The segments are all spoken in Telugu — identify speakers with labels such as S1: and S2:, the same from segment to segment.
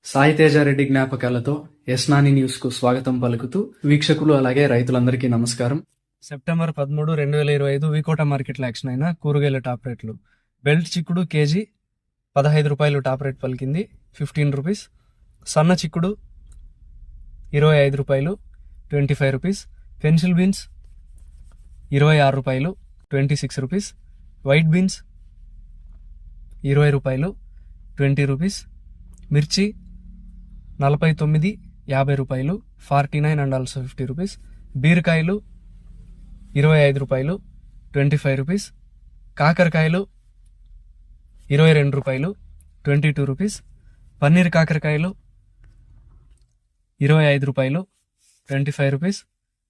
S1: సాయి తేజారెడ్డి జ్ఞాపకాలతో యస్నాని న్యూస్ కు స్వాగతం పలుకుతూ వీక్షకులు అలాగే రైతులందరికీ నమస్కారం. సెప్టెంబర్ 13, 2025 వికోట మార్కెట్లో యాక్షన్ అయిన కూరగాయల టాప్ రేట్లు. బెల్ట్ చిక్కుడు కేజీ 15 రూపాయలు టాప్ రేట్ పలికింది, 15 రూపీస్. సన్న చిక్కుడు 25 రూపాయలు, 25 రూపీస్. పెన్సిల్ బీన్స్ 26 రూపాయలు, 26 రూపీస్. వైట్ బీన్స్ 20 రూపాయలు, 20 రూపీస్. మిర్చి 49, 50 రూపాయలు, 49 అండ్ ఆల్సో 50 రూపీస్. బీరకాయలు 25 రూపాయలు, 25 రూపీస్. కాకరకాయలు 22 రూపాయలు, 22 రూపీస్. పన్నీర్ కాకరకాయలు 25 రూపాయలు, 25 రూపీస్.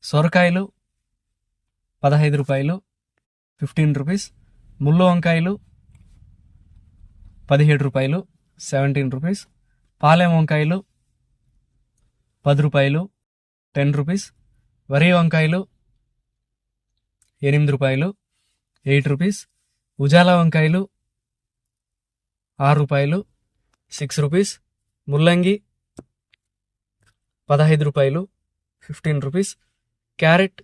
S1: సొరకాయలు 15 రూపాయలు, 15 రూపీస్. ముళ్ళు వంకాయలు 17 రూపాయలు, 17 రూపీస్. పాలెం వంకాయలు 10 రూపాయలు, 10 రూపీస్. వరి వంకాయలు 8 రూపాయలు, 8 రూపీస్. ఉజాల వంకాయలు 6 రూపాయలు, 6 రూపీస్. ముల్లంగి 15 రూపాయలు, 15 రూపీస్. క్యారెట్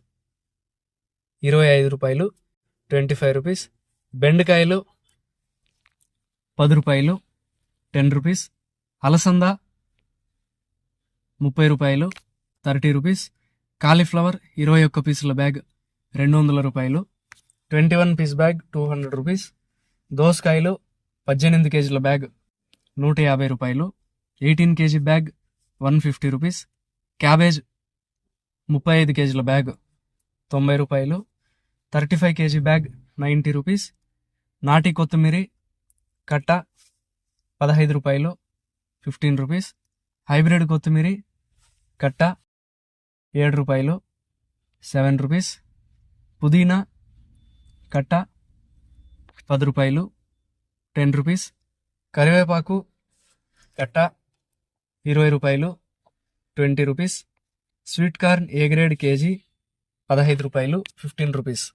S1: 25 రూపాయలు, 25 రూపీస్. బెండకాయలు 10 రూపాయలు, 10 రూపీస్. అలసంద 30 రూపాయలు, 30 రూపీస్. కాలీఫ్లవర్ 21 పీసుల బ్యాగ్ 200 రూపాయలు, 21 పీస్ బ్యాగ్ 200 రూపీస్. దోసకాయలు 18 కేజీల బ్యాగ్ 150 రూపాయలు, 18 కేజీ బ్యాగ్ 150 రూపీస్. క్యాబేజ్ 35 కేజీల బ్యాగ్ 90 రూపాయలు, 35 కేజీ బ్యాగ్ 90 రూపీస్. నాటి కొత్తిమీర కట్ట 15 రూపాయలు, 15 రూపీస్. హైబ్రిడ్ కొత్తిమీర కట్ట 7 రూపాయలు, 7 రూపీస్. పుదీనా కట్ట 10 రూపాయలు, 10 రూపీస్. కరివేపాకు కట్ట 20 రూపాయలు, 20 rupees. Sweet corn A grade KG 15 రూపాయలు, 15 రూపీస్.